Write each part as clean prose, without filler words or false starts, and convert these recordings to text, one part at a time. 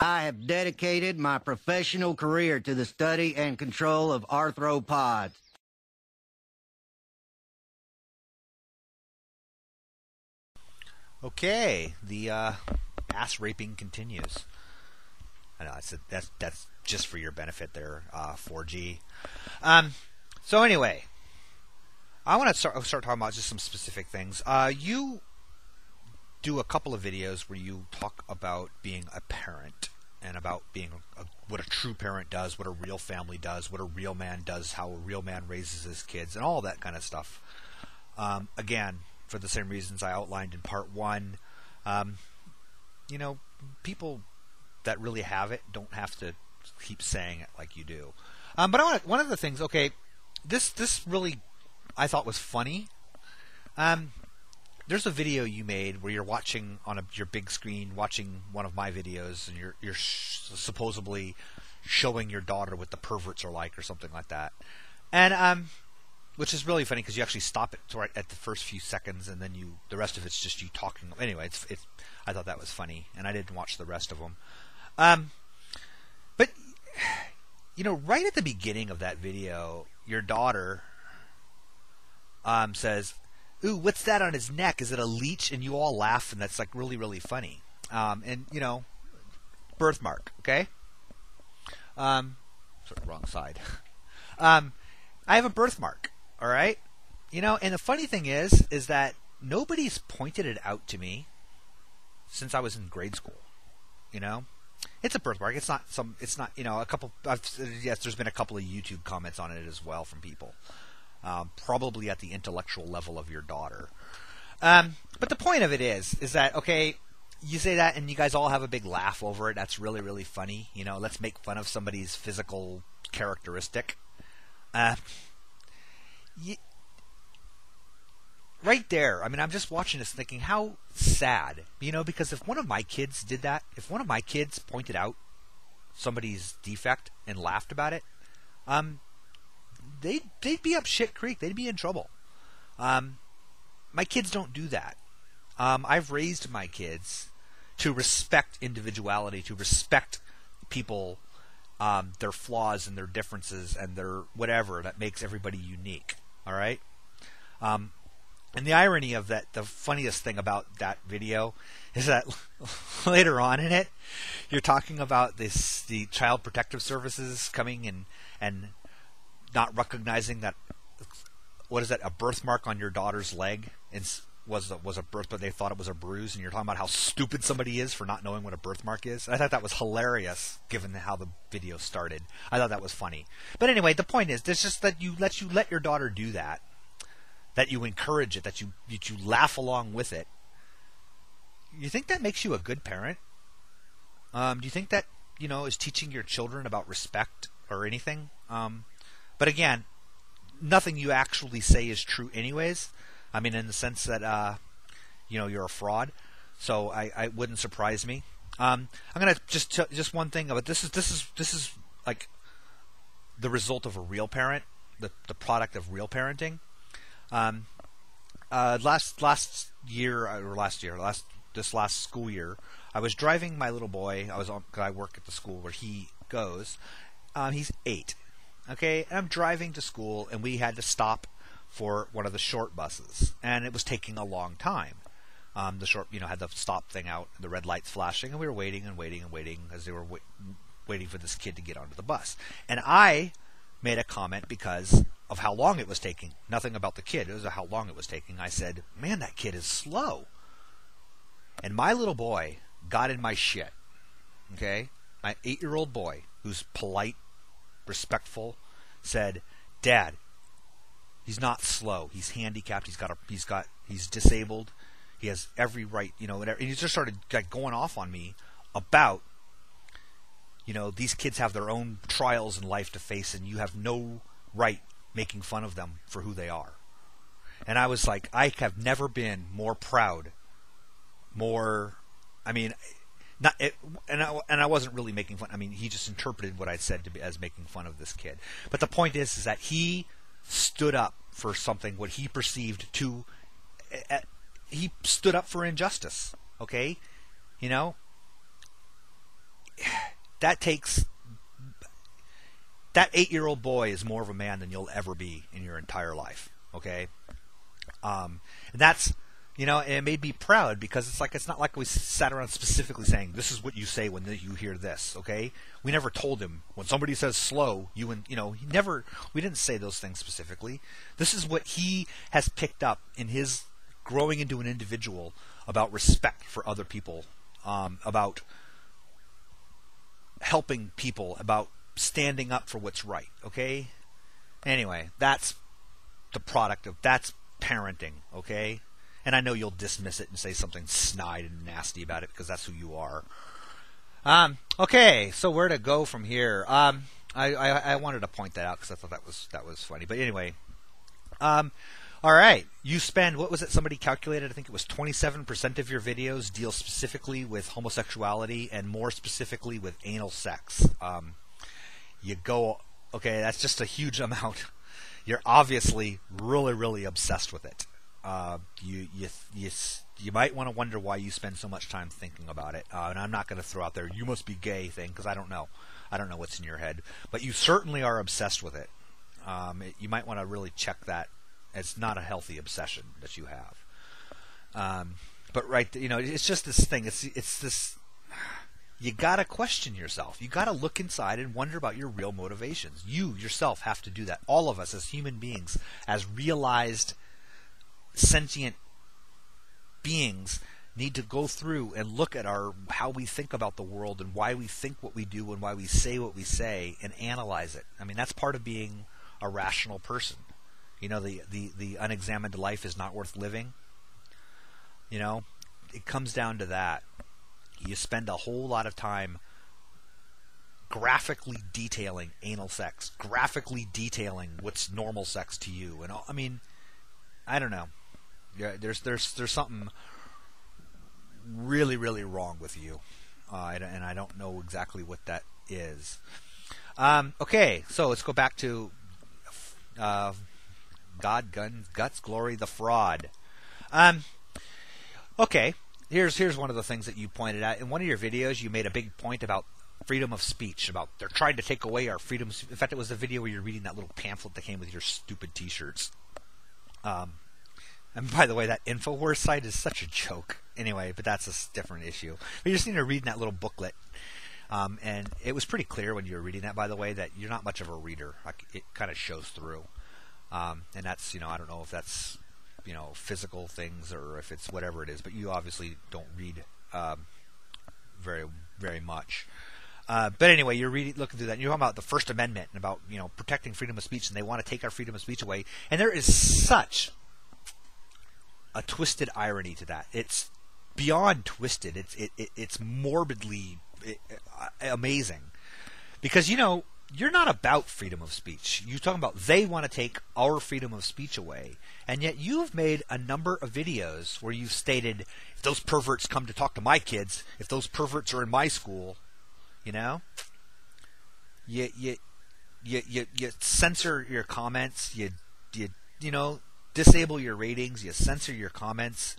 I have dedicated my professional career to the study and control of arthropods. Okay, the ass raping continues. I know that's just for your benefit there, 4G. So anyway, I want to start talking about just some specific things. You do a couple of videos where you talk about being a parent and about being what a true parent does, what a real family does, what a real man does, how a real man raises his kids, and all that kind of stuff. Again, for the same reasons I outlined in part 1, you know, people that really have it don't have to keep saying it like you do. But one of the things, okay, this really I thought was funny. There's a video you made where you're watching on your big screen, watching one of my videos, and you're supposedly showing your daughter what the perverts are like, or something like that. And which is really funny because you actually stop it right at the first few seconds, and then the rest of it's just you talking. Anyway, I thought that was funny, and I didn't watch the rest of them. But you know, right at the beginning of that video, your daughter says, "Ooh, what's that on his neck? Is it a leech?" And you all laugh, and that's like really, really funny. And you know, birthmark, okay? Sorry, wrong side. I have a birthmark, all right? You know, and the funny thing is that nobody's pointed it out to me since I was in grade school. You know, it's a birthmark. It's not, you know, yes, there's been a couple of YouTube comments on it as well from people. Probably at the intellectual level of your daughter. But the point of it is that, okay, you say that and you guys all have a big laugh over it. That's really, really funny. You know, let's make fun of somebody's physical characteristic. Right there, I mean, I'm just watching this thinking how sad. You know, because if one of my kids did that, if one of my kids pointed out somebody's defect and laughed about it, they'd be up shit creek. They'd be in trouble. My kids don't do that. I've raised my kids to respect individuality, to respect people, their flaws and their differences and their whatever that makes everybody unique. All right. And the irony of that, the funniest thing about that video is that later on in it, you're talking about the Child Protective Services coming and not recognizing that, what is that, a birthmark on your daughter's leg was a birth, but they thought it was a bruise, and you're talking about how stupid somebody is for not knowing what a birthmark is. I thought that was hilarious, given how the video started. I thought that was funny. But anyway, the point is, it's just that you let your daughter do that you encourage it, that you laugh along with it. You think that makes you a good parent? Do you think that, you know, is teaching your children about respect or anything? But again, nothing you actually say is true anyways. I mean, in the sense that, you know, you're a fraud. So I wouldn't surprise me. I'm gonna just one thing about this is like the result of a real parent, the product of real parenting. This last school year, I was driving my little boy. I work at the school where he goes. He's 8. Okay, and I'm driving to school, and we had to stop for one of the short buses, and it was taking a long time. The short, you know, had the stop thing out, the red lights flashing, and we were waiting as they were waiting for this kid to get onto the bus. And I made a comment because of how long it was taking. Nothing about the kid. It was how long it was taking. I said, "Man, that kid is slow." And my little boy got in my shit. Okay? My 8-year-old boy, who's polite, respectful, said, "Dad, he's not slow. He's handicapped. He's disabled. He has every right, you know, whatever." And he just started like going off on me about, you know, these kids have their own trials in life to face, and you have no right making fun of them for who they are. And I was like, I have never been more proud, I mean, not it, and I wasn't really making fun. I mean, he just interpreted what I said as making fun of this kid. But the point is that he stood up for something, what he perceived to, he stood up for injustice. Okay, you know, that 8-year-old boy is more of a man than you'll ever be in your entire life. Okay, and that's, and it made me proud, because it's not like we sat around specifically saying this is what you say when you hear this. Okay, we never told him when somebody says slow, we didn't say those things specifically. This is what he has picked up in his growing into an individual about respect for other people, about helping people, about standing up for what's right. Okay, anyway, that's the product of that's parenting. Okay. And I know you'll dismiss it and say something snide and nasty about it, because that's who you are. Okay, so where to go from here? I wanted to point that out because I thought that was funny. But anyway, all right. You spend, what was it? Somebody calculated. I think it was 27% of your videos deal specifically with homosexuality, and more specifically with anal sex. Okay, that's just a huge amount. You're obviously really, really obsessed with it. You might want to wonder why you spend so much time thinking about it. And I'm not going to throw out there "you must be gay" thing, because I don't know what's in your head. But you certainly are obsessed with it. You might want to really check that. It's not a healthy obsession that you have. But it's just this thing. It's this. You gotta question yourself. You gotta look inside and wonder about your real motivations. You yourself have to do that. All of us as human beings, as realized sentient beings, need to go through and look at how we think about the world, and why we think what we do, and why we say what we say, and analyze it. I mean, that's part of being a rational person. The unexamined life is not worth living. It comes down to that. You spend a whole lot of time graphically detailing anal sex, graphically detailing what's normal sex to you, and I mean, I don't know. Yeah, there's something really, really wrong with you, and I don't know exactly what that is. Okay, so let's go back to God, Guns, Guts, Glory, the fraud. Okay, here's one of the things that you pointed out in one of your videos. You made a big point about freedom of speech, about they're trying to take away our freedom. In fact, it was the video where you're reading that little pamphlet that came with your stupid T-shirts. And by the way, that InfoWars site is such a joke. Anyway, but that's a different issue. But you just need to read that little booklet. And it was pretty clear when you were reading that, by the way, that you're not much of a reader. It kind of shows through. And that's, I don't know if that's, physical things or if it's whatever it is, but you obviously don't read very, very much. But anyway, you're looking through that, and you're talking about the First Amendment and about, protecting freedom of speech, and they want to take our freedom of speech away. And there is such a twisted irony to that. It's beyond twisted. It's morbidly amazing, because you're not about freedom of speech. You're talking about they want to take our freedom of speech away, and yet you've made a number of videos where you've stated, if those perverts come to talk to my kids, if those perverts are in my school, you censor your comments, you disable your ratings, you censor your comments.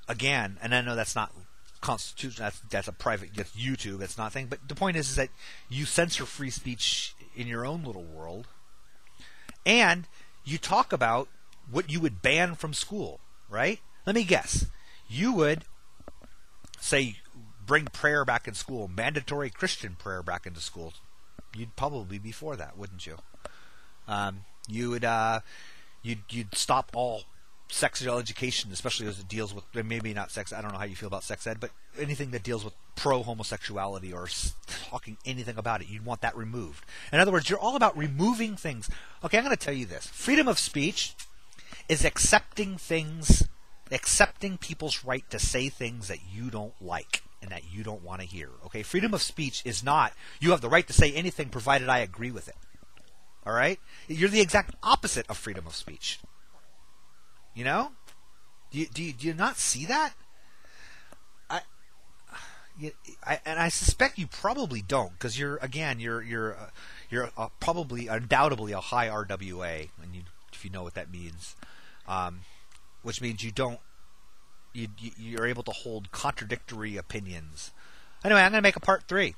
Again, and I know that's not constitutional, that's a private, that's YouTube, that's not a thing, but the point is that you censor free speech in your own little world, and you talk about what you would ban from school, right? Let me guess. You would say bring prayer back in school, mandatory Christian prayer back into school. You'd probably be for that, wouldn't you? You'd stop all sexual education, especially as it deals with, maybe not sex, I don't know how you feel about sex ed, but anything that deals with pro-homosexuality or talking anything about it, you'd want that removed. In other words, you're all about removing things. Okay, I'm going to tell you this. Freedom of speech is accepting people's right to say things that you don't like and that you don't want to hear. Okay, freedom of speech is not, you have the right to say anything provided I agree with it. All right? You're the exact opposite of freedom of speech. Do you not see that? And I suspect you probably don't, because you're probably undoubtedly a high RWA, and if you know what that means, which means you're able to hold contradictory opinions. Anyway, I'm going to make a part 3.